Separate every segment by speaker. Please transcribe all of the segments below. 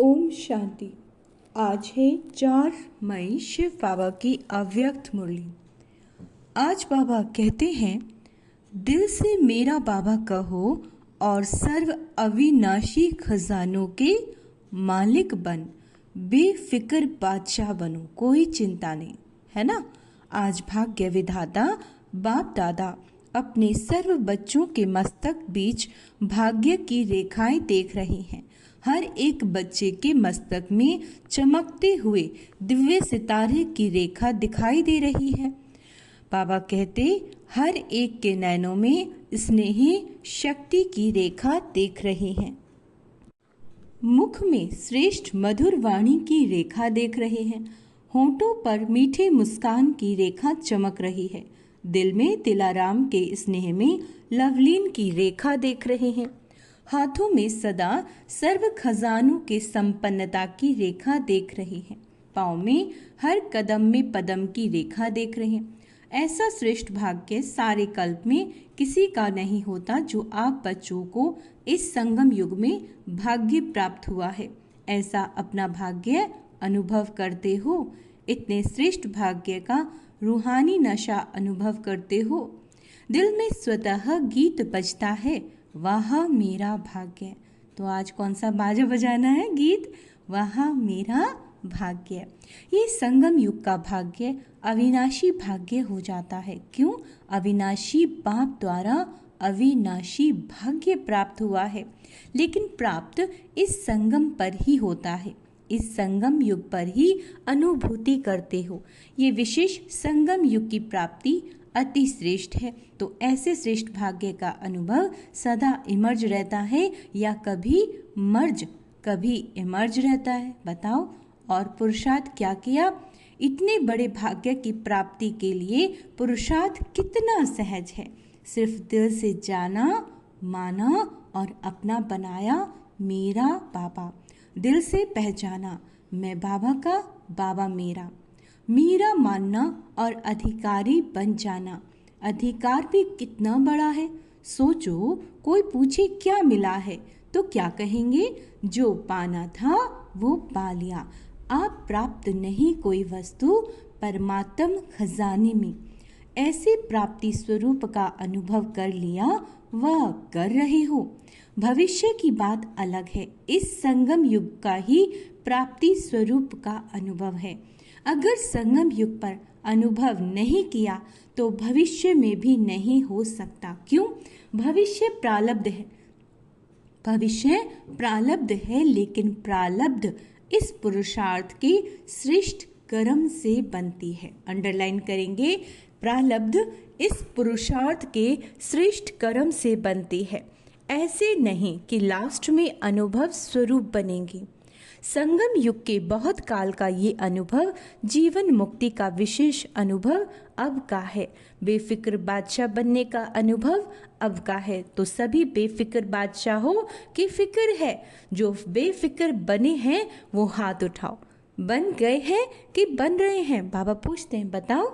Speaker 1: ओम शांति। आज है 4 मई, शिव बाबा की अव्यक्त मुरली। आज बाबा कहते हैं, दिल से मेरा बाबा कहो और सर्व अविनाशी खजानों के मालिक बन, बेफिक्र बादशाह बनो, कोई चिंता नहीं, है ना। आज भाग्य विधाता बाप दादा अपने सर्व बच्चों के मस्तक बीच भाग्य की रेखाएं देख रहे हैं। हर एक बच्चे के मस्तक में चमकते हुए दिव्य सितारे की रेखा दिखाई दे रही है। बाबा कहते, हर एक के नैनों में स्नेही शक्ति की रेखा देख रहे हैं। मुख में श्रेष्ठ मधुर वाणी की रेखा देख रहे हैं। होंठों पर मीठे मुस्कान की रेखा चमक रही है। दिल में तिलाराम के स्नेह में लवलीन की रेखा देख रहे हैं। हाथों में सदा सर्व खजानों के संपन्नता की रेखा देख रहे हैं। पाँव में हर कदम में पदम की रेखा देख रहे हैं। ऐसा श्रेष्ठ भाग्य सारे कल्प में किसी का नहीं होता जो आप बच्चों को इस संगम युग में भाग्य प्राप्त हुआ है। ऐसा अपना भाग्य अनुभव करते हो। इतने श्रेष्ठ भाग्य का रूहानी नशा अनुभव करते हो। दिल में स्वतः गीत बजता है, वाह मेरा भाग्य। तो आज कौन सा बाजा बजाना है? गीत वाह मेरा भाग्य। ये संगम युग का भाग्य अविनाशी भाग्य हो जाता है। क्यों? अविनाशी बाप द्वारा अविनाशी भाग्य प्राप्त हुआ है। लेकिन प्राप्त इस संगम पर ही होता है। इस संगम युग पर ही अनुभूति करते हो। ये विशेष संगम युग की प्राप्ति अति श्रेष्ठ है। तो ऐसे श्रेष्ठ भाग्य का अनुभव सदा इमर्ज रहता है या कभी मर्ज, कभी इमर्ज रहता है? बताओ। और पुरुषार्थ क्या किया? इतने बड़े भाग्य की प्राप्ति के लिए पुरुषार्थ कितना सहज है। सिर्फ दिल से जाना, माना और अपना बनाया मेरा बाबा। दिल से पहचाना, मैं बाबा का, बाबा मेरा। मेरा मानना और अधिकारी बन जाना। अधिकार भी कितना बड़ा है। सोचो, कोई पूछे क्या मिला है तो क्या कहेंगे? जो पाना था वो पा लिया। आप प्राप्त नहीं कोई वस्तु परमात्म खजाने में। ऐसे प्राप्ति स्वरूप का अनुभव कर लिया, वह कर रहे हो। भविष्य की बात अलग है। इस संगम युग का ही प्राप्ति स्वरूप का अनुभव है। अगर संगम युग पर अनुभव नहीं किया तो भविष्य में भी नहीं हो सकता। क्यों? भविष्य प्रारब्ध है। भविष्य प्रारब्ध है, लेकिन प्रारब्ध इस पुरुषार्थ के श्रेष्ठ कर्म से बनती है। अंडरलाइन करेंगे, प्रारब्ध इस पुरुषार्थ के श्रेष्ठ कर्म से बनती है। ऐसे नहीं कि लास्ट में अनुभव स्वरूप बनेंगी। संगम युग के बहुत काल का ये अनुभव जीवन मुक्ति का विशेष अनुभव अब का है। बेफिक्र बादशाह बनने का अनुभव अब का है। तो सभी बेफिक्र बादशाहों की फिक्र है। जो बेफिक्र बने हैं वो हाथ उठाओ। बन गए हैं कि बन रहे हैं? बाबा पूछते हैं, बताओ।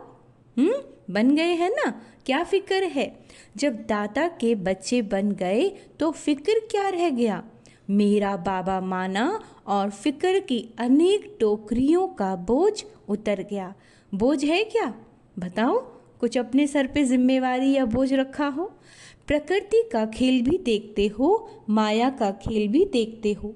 Speaker 1: बन गए हैं ना? क्या फिक्र है? जब दाता के बच्चे बन गए तो फिक्र क्या रह गया? मेरा बाबा माना और फिक्र की अनेक टोकरियों का बोझ उतर गया। बोझ है क्या? बताओ। कुछ अपने सर पे जिम्मेवारी या बोझ रखा हो? प्रकृति का खेल भी देखते हो, माया का खेल भी देखते हो।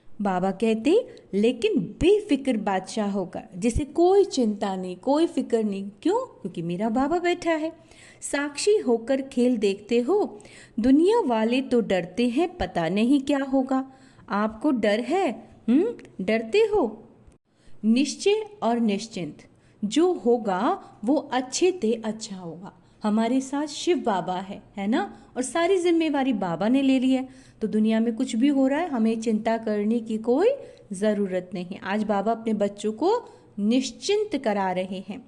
Speaker 1: बाबा कहते, लेकिन बेफिक्र बादशाह होगा, जिसे कोई चिंता नहीं, कोई फिक्र नहीं। क्यों? क्योंकि मेरा बाबा बैठा है। साक्षी होकर खेल देखते हो। दुनिया वाले तो डरते हैं, पता नहीं क्या होगा। आपको डर है? डरते हो? निश्चय और निश्चिंत, जो होगा वो अच्छे ते अच्छा होगा। हमारे साथ शिव बाबा है ना। और सारी जिम्मेवारी बाबा ने ले ली है। तो दुनिया में कुछ भी हो रहा है, हमें चिंता करने की कोई ज़रूरत नहीं। आज बाबा अपने बच्चों को निश्चिंत करा रहे हैं।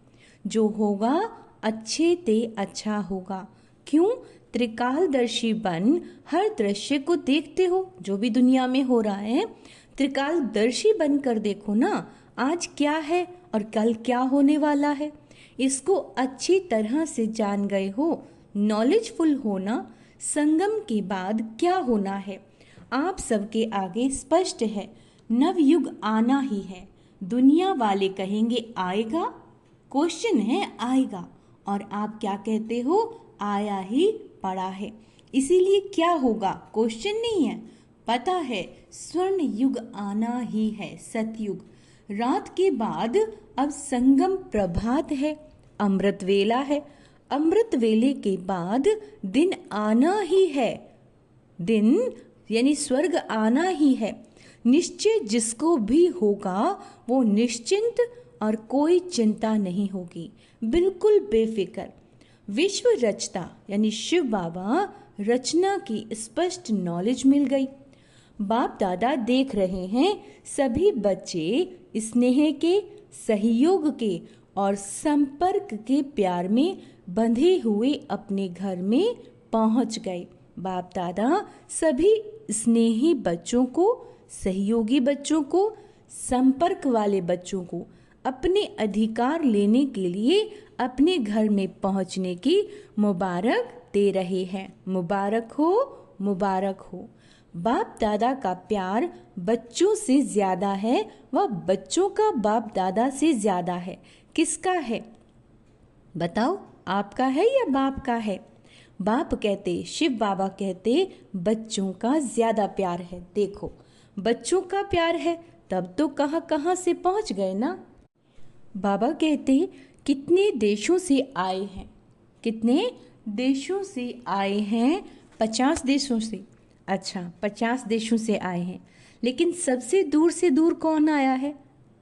Speaker 1: जो होगा अच्छे ते अच्छा होगा। क्यों? त्रिकालदर्शी बन हर दृश्य को देखते हो। जो भी दुनिया में हो रहा है, त्रिकालदर्शी बनकर देखो ना। आज क्या है और कल क्या होने वाला है, इसको अच्छी तरह से जान गए हो। नॉलेजफुल होना, संगम के बाद क्या होना है, आप सबके आगे स्पष्ट है। नवयुग आना ही है। दुनिया वाले कहेंगे आएगा, क्वेश्चन है आएगा, और आप क्या कहते हो, आया ही पड़ा है। इसीलिए क्या होगा, क्वेश्चन नहीं है, पता है स्वर्ण युग आना ही है, सतयुग। रात के बाद अब संगम प्रभात है, अमृत वेला है। अमृत वेले के बाद दिन आना ही है, दिन यानी स्वर्ग आना ही है। निश्चय जिसको भी होगा वो निश्चिंत और कोई चिंता नहीं होगी, बिल्कुल बेफिक्र। विश्व रचता यानी शिव बाबा रचना की स्पष्ट नॉलेज मिल गई। बाप दादा देख रहे हैं सभी बच्चे स्नेह के, सहयोग के और संपर्क के प्यार में बंधे हुए अपने घर में पहुंच गए। बाप दादा सभी स्नेही बच्चों को, सहयोगी बच्चों को, संपर्क वाले बच्चों को अपने अधिकार लेने के लिए अपने घर में पहुंचने की मुबारक दे रहे हैं। मुबारक हो, मुबारक हो। बाप दादा का प्यार बच्चों से ज्यादा है, वह बच्चों का बाप दादा से ज्यादा है। किसका है बताओ, आपका है या बाप का है? बाप कहते, शिव बाबा कहते बच्चों का ज्यादा प्यार है। देखो बच्चों का प्यार है तब तो कहाँ कहाँ से पहुंच गए ना। बाबा कहते कितने देशों से आए हैं, कितने देशों से आए हैं, 50 देशों से। अच्छा 50 देशों से आए हैं, लेकिन सबसे दूर से दूर कौन आया है?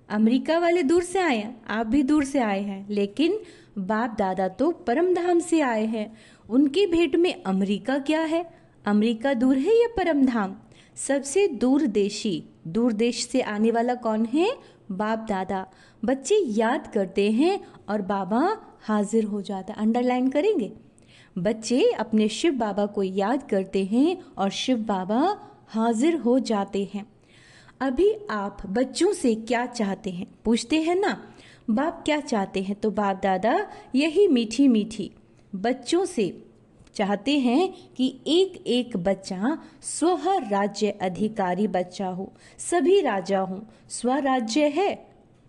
Speaker 1: अमेरिका वाले दूर से आए हैं, आप भी दूर से आए हैं, लेकिन बाप दादा तो परम धाम से आए हैं। उनकी भेंट में अमेरिका क्या है? अमेरिका दूर है या परम धाम? सबसे दूर देश से आने वाला कौन है? बाप दादा। बच्चे याद करते हैं और बाबा हाजिर हो जाता। अंडरलाइन करेंगे। बच्चे अपने शिव बाबा को याद करते हैं और शिव बाबा हाजिर हो जाते हैं। अभी आप बच्चों से क्या चाहते हैं पूछते हैं ना, बाप क्या चाहते हैं? तो बाप दादा यही मीठी मीठी बच्चों से चाहते हैं कि एक एक बच्चा स्व राज्य अधिकारी बच्चा हो, सभी राजा हो। स्वराज्य है,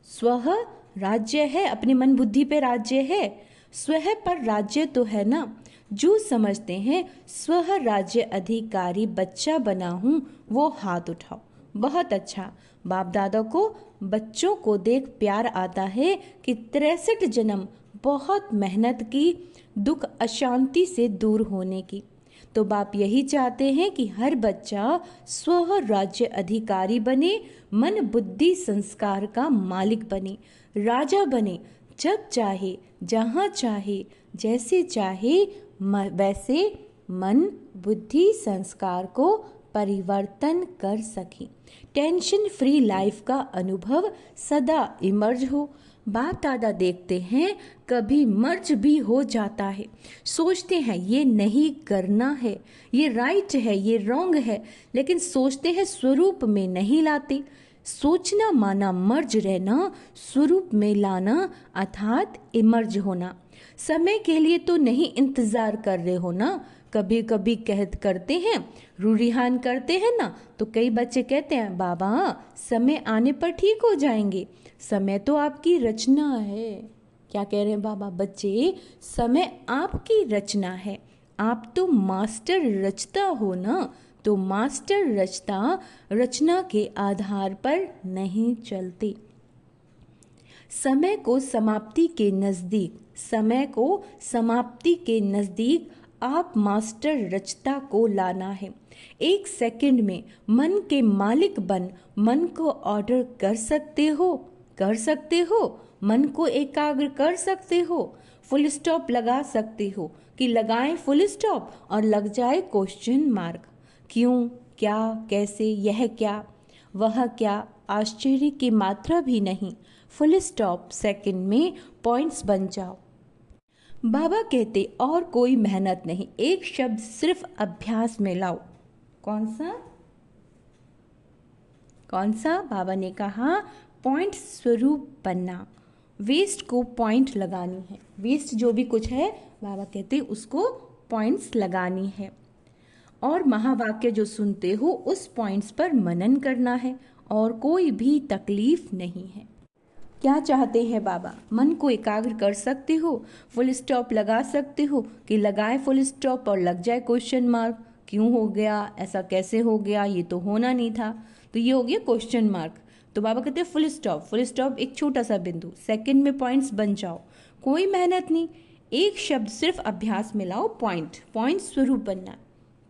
Speaker 1: स्व राज्य है, अपने मन बुद्धि पे राज्य है, स्व पर राज्य तो है ना। जो समझते हैं स्व राज्य अधिकारी बच्चा बना हूँ वो हाथ उठाओ। बहुत अच्छा। बाप दादा को बच्चों को देख प्यार आता है कि 63 जन्म बहुत मेहनत की, दुख अशांति से दूर होने की। तो बाप यही चाहते हैं कि हर बच्चा स्व राज्य अधिकारी बने, मन बुद्धि संस्कार का मालिक बने, राजा बने, जब चाहे, जहाँ चाहे, जैसे चाहे वैसे मन बुद्धि संस्कार को परिवर्तन कर सके। टेंशन फ्री लाइफ का अनुभव सदा इमर्ज हो। बाप दादा देखते हैं कभी मर्ज भी हो जाता है, सोचते हैं ये नहीं करना है, ये राइट है, ये रॉन्ग है, लेकिन सोचते हैं स्वरूप में नहीं लाते। सोचना माना मर्ज रहना, स्वरूप में लाना अर्थात इमर्ज होना। समय के लिए तो नहीं इंतजार कर रहे हो ना, कभी कभी करते हैं, रूरिहान करते हैं ना, तो कई बच्चे कहते हैं बाबा समय आने पर ठीक हो जाएंगे। समय तो आपकी रचना है। क्या कह रहे हैं बाबा? बच्चे समय आपकी रचना है, आप तो मास्टर रचता हो ना, तो मास्टर रचता रचना के आधार पर नहीं चलते। समय को समाप्ति के नज़दीक, समय को समाप्ति के नज़दीक आप मास्टर रचता को लाना है। 1 सेकंड में मन के मालिक बन मन को ऑर्डर कर सकते हो, कर सकते हो, मन को एकाग्र कर सकते हो, फुल स्टॉप लगा सकते हो कि लगाएं फुल स्टॉप और लग जाए क्वेश्चन मार्क। क्यों, क्या, कैसे, यह क्या, वह क्या, आश्चर्य की मात्रा भी नहीं, फुल स्टॉप, सेकंड में पॉइंट्स बन जाओ। बाबा कहते और कोई मेहनत नहीं, एक शब्द सिर्फ अभ्यास में लाओ। कौन सा? कौन सा? बाबा ने कहा पॉइंट स्वरूप बनना, वेस्ट को पॉइंट लगानी है। वेस्ट जो भी कुछ है बाबा कहते उसको पॉइंट्स लगानी है। और महावाक्य जो सुनते हो उस पॉइंट्स पर मनन करना है और कोई भी तकलीफ नहीं है। क्या चाहते हैं बाबा? मन को एकाग्र कर सकते हो, फुल स्टॉप लगा सकते हो कि लगाए फुल स्टॉप और लग जाए क्वेश्चन मार्क, क्यों हो गया, ऐसा कैसे हो गया, ये तो होना नहीं था, तो ये हो गया क्वेश्चन मार्क। तो बाबा कहते हैं फुल स्टॉप, फुल स्टॉप एक छोटा सा बिंदु, सेकंड में पॉइंट्स बन जाओ, कोई मेहनत नहीं, एक शब्द सिर्फ अभ्यास में लाओ, पॉइंट, पॉइंट स्वरूप बनना,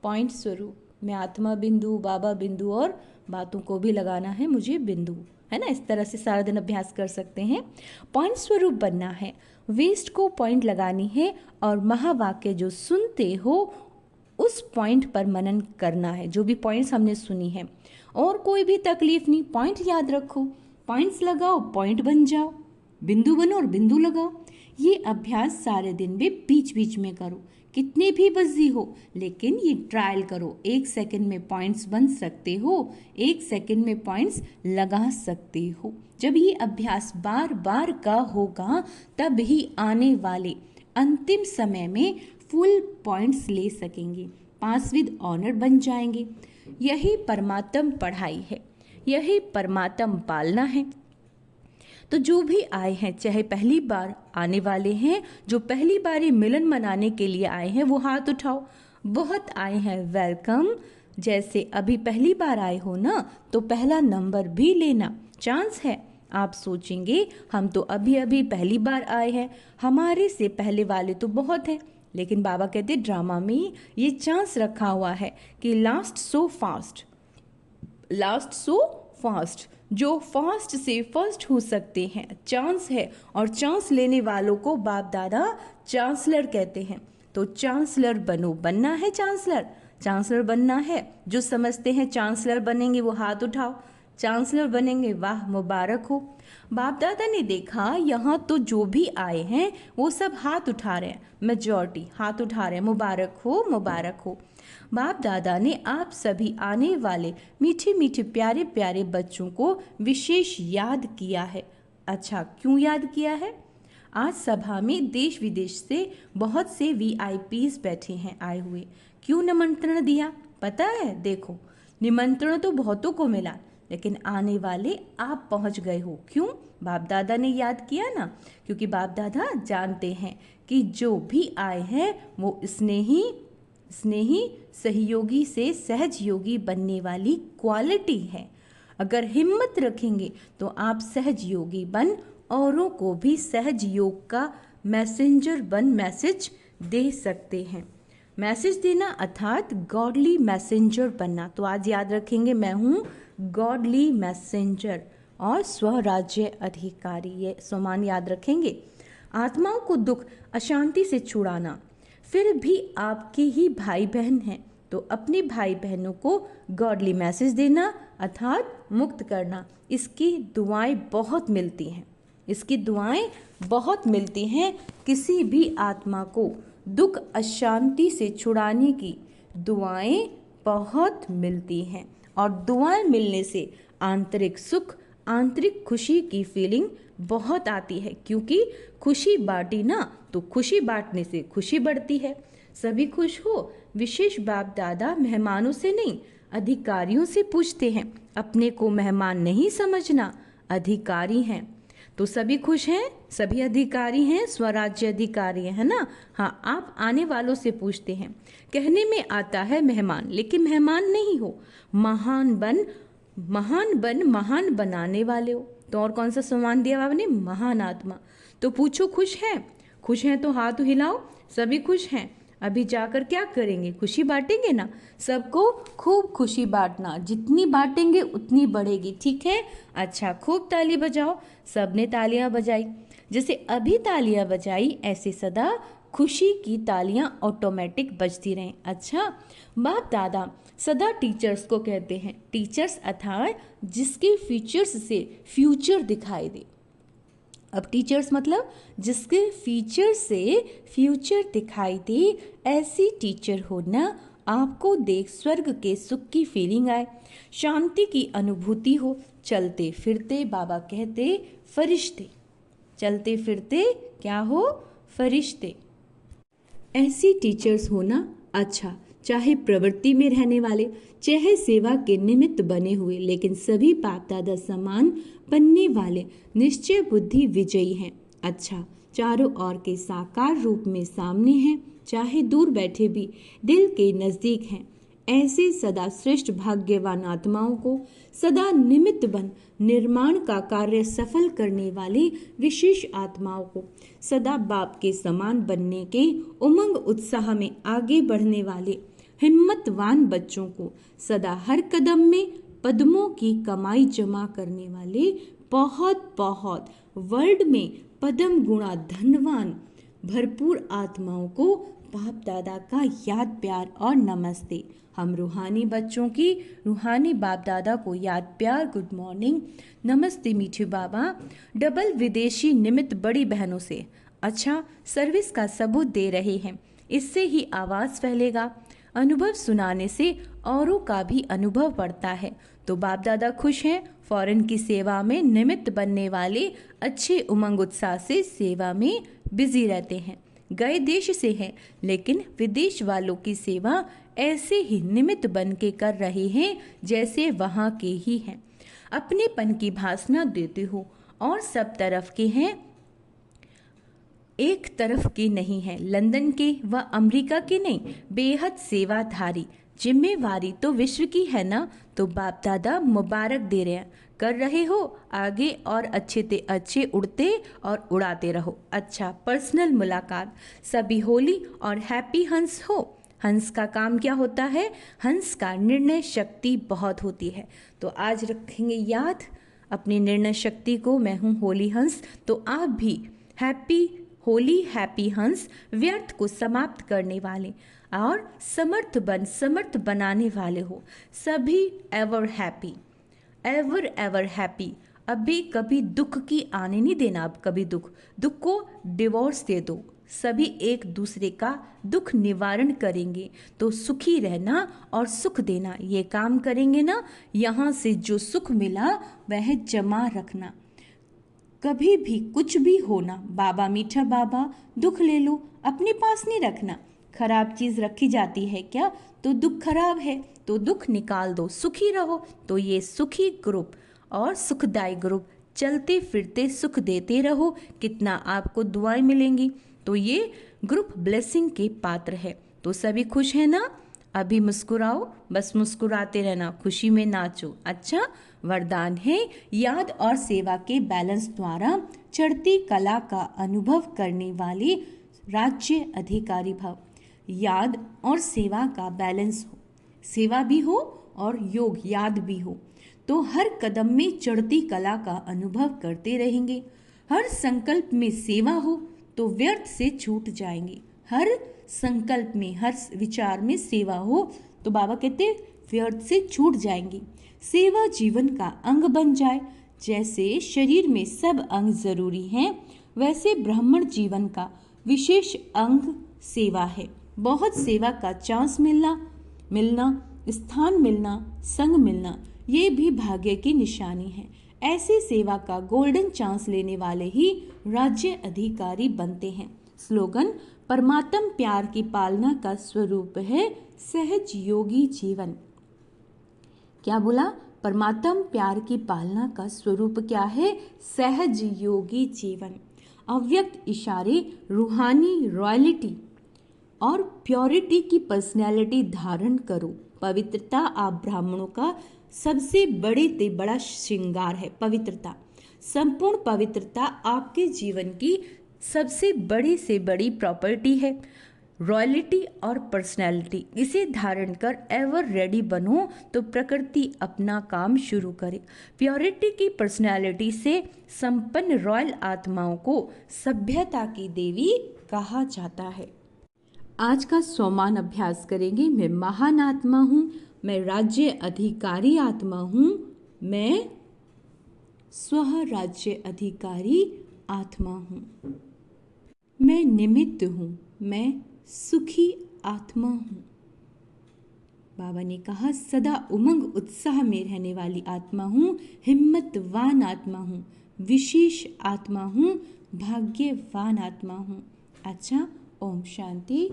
Speaker 1: पॉइंट स्वरूप में आत्मा बिंदु, बाबा बिंदु और बातों को भी लगाना है मुझे बिंदु, है ना। इस तरह से सारा दिन अभ्यास कर सकते हैं। पॉइंट स्वरूप बनना है, वेस्ट को पॉइंट लगानी है और महावाक्य जो सुनते हो उस पॉइंट पर मनन करना है, जो भी पॉइंट्स हमने सुनी है, और कोई भी तकलीफ नहीं, पॉइंट याद रखो, पॉइंट्स लगाओ, पॉइंट बन जाओ, बिंदु बनो और बिंदु लगाओ। ये अभ्यास सारे दिन में बीच बीच में करो, कितने भी बिजी हो, लेकिन ये ट्रायल करो। 1 सेकंड में पॉइंट्स बन सकते हो, 1 सेकंड में पॉइंट्स लगा सकते हो। जब ये अभ्यास बार बार का होगा तब ही आने वाले अंतिम समय में फुल पॉइंट्स ले सकेंगे, पास विद ऑनर बन जाएंगे। यही परमात्म पढ़ाई है, यही परमात्म पालना है। तो जो भी आए हैं, चाहे पहली बार आने वाले हैं, जो पहली बार ये मिलन मनाने के लिए आए हैं, वो हाथ उठाओ। बहुत आए हैं, वेलकम। जैसे अभी पहली बार आए हो ना, तो पहला नंबर भी लेना, चांस है। आप सोचेंगे हम तो अभी अभी पहली बार आए हैं, हमारे से पहले वाले तो बहुत हैं, लेकिन बाबा कहते ड्रामा में ये चांस रखा हुआ है कि last so fast, last so fast, जो फास्ट से फर्स्ट हो सकते हैं, चांस है। और चांस लेने वालों को बाप दादा चांसलर कहते हैं। तो चांसलर बनो, बनना है चांसलर, चांसलर बनना है। जो समझते हैं चांसलर बनेंगे वो हाथ उठाओ, चांसलर बनेंगे, वाह मुबारक हो। बाप दादा ने देखा यहाँ तो जो भी आए हैं वो सब हाथ उठा रहे हैं, मेजॉरिटी हाथ उठा रहे हैं, मुबारक हो, मुबारक हो। बाप दादा ने आप सभी आने वाले मीठे मीठे प्यारे प्यारे बच्चों को विशेष याद किया है। अच्छा, क्यों याद किया है? आज सभा में देश विदेश से बहुत से VIPs बैठे हैं आए हुए। क्यों निमंत्रण दिया पता है? देखो, निमंत्रण तो बहुतों को मिला, लेकिन आने वाले आप पहुंच गए हो। क्यों? बाप दादा ने याद किया ना, क्योंकि बाप दादा जानते हैं कि जो भी आए हैं वो स्नेही सहयोगी से सहज योगी बनने वाली क्वालिटी है। अगर हिम्मत रखेंगे तो आप सहज योगी बन औरों को भी सहज योग का मैसेंजर बन मैसेज दे सकते हैं। मैसेज देना अर्थात गॉडली मैसेंजर बनना। तो आज याद रखेंगे, मैं हूँ गॉडली मैसेंजर और स्वराज्य अधिकारी, ये सम्मान याद रखेंगे। आत्माओं को दुख अशांति से छुड़ाना, फिर भी आपके ही भाई बहन हैं तो अपने भाई बहनों को गॉडली मैसेज देना अर्थात मुक्त करना। इसकी दुआएं बहुत मिलती हैं, इसकी दुआएं बहुत मिलती हैं। किसी भी आत्मा को दुख अशांति से छुड़ाने की दुआएं बहुत मिलती हैं, और दुआएं मिलने से आंतरिक सुख, आंतरिक खुशी की फीलिंग बहुत आती है, क्योंकि खुशी बांटी ना तो खुशी बांटने से खुशी बढ़ती है। सभी खुश हो। विशेष बाप दादा मेहमानों से नहीं, अधिकारियों से पूछते हैं। अपने को मेहमान नहीं समझना, अधिकारी हैं। तो सभी खुश हैं, सभी अधिकारी हैं, स्वराज्य अधिकारी है ना। हाँ, आप आने वालों से पूछते हैं। कहने में आता है मेहमान, लेकिन मेहमान नहीं हो, महान बन महान बनाने वाले हो। तो और कौन सा सम्मान दिया बाबा ने? महान आत्मा। तो पूछो खुश हैं? खुश हैं तो हाथ हिलाओ। सभी खुश हैं। अभी जाकर क्या करेंगे? खुशी बांटेंगे ना। सबको खूब खुशी बांटना, जितनी बांटेंगे उतनी बढ़ेगी, ठीक है? अच्छा, खूब ताली बजाओ। सबने तालियां बजाई, जैसे अभी तालियां बजाई ऐसे सदा खुशी की तालियां ऑटोमेटिक बजती रहें। अच्छा, बाप दादा सदा टीचर्स को कहते हैं, टीचर्स अर्थात जिसके फीचर्स से फ्यूचर दिखाई दे। अब टीचर्स मतलब जिसके फीचर से फ्यूचर दिखाई दे, ऐसी टीचर होना आपको देख स्वर्ग के सुख की फीलिंग आए, शांति की अनुभूति हो। चलते फिरते बाबा कहते फरिश्ते, चलते फिरते क्या हो? फरिश्ते। ऐसी टीचर्स होना। अच्छा, चाहे प्रवृत्ति में रहने वाले, चाहे सेवा के निमित्त बने हुए, लेकिन सभी बाप दादा समान बनने वाले निश्चय बुद्धि विजयी हैं। अच्छा, चारों ओर के साकार रूप में सामने हैं, चाहे दूर बैठे भी दिल के नजदीक हैं। ऐसे सदा श्रेष्ठ भाग्यवान आत्माओं को सदा निमित्त बन निर्माण का कार्य सफल करने वाली विशेष आत्माओं को सदा बाप के समान बनने के उमंग उत्साह में आगे बढ़ने वाले हिम्मतवान बच्चों को सदा हर कदम में पद्मों की कमाई जमा करने वाले बहुत बहुत वर्ल्ड में पद्म गुणा धनवान भरपूर आत्माओं को बाप दादा का याद प्यार और नमस्ते। हम रूहानी बच्चों की रूहानी बाप दादा को याद प्यार गुड मॉर्निंग नमस्ते मीठे बाबा। डबल विदेशी निमित्त बड़ी बहनों से अच्छा सर्विस का सबूत दे रहे हैं, इससे ही आवाज़ फैलेगा। अनुभव सुनाने से औरों का भी अनुभव बढ़ता है। तो बाप दादा खुश हैं, फॉरेन की सेवा में निमित्त बनने वाले अच्छे उमंग उत्साह से सेवा में बिजी रहते हैं। गए देश से हैं, लेकिन विदेश वालों की सेवा ऐसे ही निमित्त बन के कर रहे हैं जैसे वहाँ के ही हैं। अपनेपन की भासना देते हो और सब तरफ के हैं, एक तरफ के नहीं है, लंदन के व अमेरिका के नहीं, बेहद सेवाधारी। जिम्मेवारी तो विश्व की है ना, तो बाप दादा मुबारक दे रहे हैं। कर रहे हो आगे और अच्छे ते अच्छे उड़ते और उड़ाते रहो। अच्छा, पर्सनल मुलाकात सभी होली और हैप्पी हंस हो। हंस का काम क्या होता है? हंस का निर्णय शक्ति बहुत होती है। तो आज रखेंगे याद अपनी निर्णय शक्ति को। मैं हूँ होली हंस, तो आप भी हैप्पी होली हैप्पी हंस व्यर्थ को समाप्त करने वाले और समर्थ बनाने वाले हो। सभी ever happy, ever ever happy. अभी कभी दुख की आने नहीं देना। अब कभी दुख को डिवोर्स दे दो। सभी एक दूसरे का दुख निवारण करेंगे तो सुखी रहना और सुख देना, ये काम करेंगे ना। यहाँ से जो सुख मिला वह जमा रखना, कभी भी कुछ भी होना। बाबा मीठा बाबा, दुख ले लो, अपने पास नहीं रखना। खराब चीज रखी जाती है क्या? तो दुख खराब है, तो दुख निकाल दो, सुखी रहो। तो ये सुखी ग्रुप और सुखदायी ग्रुप चलते फिरते सुख देते रहो, कितना आपको दुआएं मिलेंगी। तो ये ग्रुप ब्लेसिंग के पात्र है। तो सभी खुश है ना? अभी मुस्कुराओ, बस मुस्कुराते रहना, खुशी में नाचो। अच्छा, वरदान है याद और सेवा के बैलेंस द्वारा चढ़ती कला का अनुभव करने वाले राज्य अधिकारी भव। याद और सेवा का बैलेंस हो, सेवा भी हो और योग याद भी हो, तो हर कदम में चढ़ती कला का अनुभव करते रहेंगे। हर संकल्प में सेवा हो तो व्यर्थ से छूट जाएंगे। हर संकल्प में, हर विचार में सेवा हो तो बाबा कहते व्यर्थ से छूट जाएंगी। सेवा जीवन का अंग बन जाए। जैसे शरीर में सब अंग जरूरी हैं, वैसे ब्राह्मण जीवन का विशेष अंग सेवा है। बहुत सेवा का चांस मिलना, स्थान मिलना, संग मिलना, ये भी भाग्य की निशानी है। ऐसे सेवा का गोल्डन चांस लेने वाले ही राज्य अधिकारी बनते हैं। स्लोगन, परमात्म प्यार की पालना का स्वरूप है सहज योगी जीवन। क्या बोला? परमात्म प्यार की पालना का स्वरूप क्या है? सहज योगी जीवन। अव्यक्त इशारे रूहानी रॉयल्टी और प्योरिटी की पर्सनैलिटी धारण करो। पवित्रता आप ब्राह्मणों का सबसे बड़ा श्रृंगार है। पवित्रता, संपूर्ण पवित्रता आपके जीवन की सबसे बड़ी से बड़ी प्रॉपर्टी है। रॉयल्टी और पर्सनैलिटी, इसे धारण कर एवर रेडी बनो तो प्रकृति अपना काम शुरू करे। प्योरिटी की पर्सनैलिटी से संपन्न रॉयल आत्माओं को सभ्यता की देवी कहा जाता है। आज का सोमान अभ्यास करेंगे। मैं महान आत्मा हूँ, मैं राज्य अधिकारी आत्मा हूँ, मैं स्व राज्य अधिकारी आत्मा हूँ, मैं निमित्त हूँ, मैं सुखी आत्मा हूँ। बाबा ने कहा सदा उमंग उत्साह में रहने वाली आत्मा हूँ, हिम्मतवान आत्मा हूँ, विशेष आत्मा हूँ, भाग्यवान आत्मा हूँ। अच्छा, ओम शांति।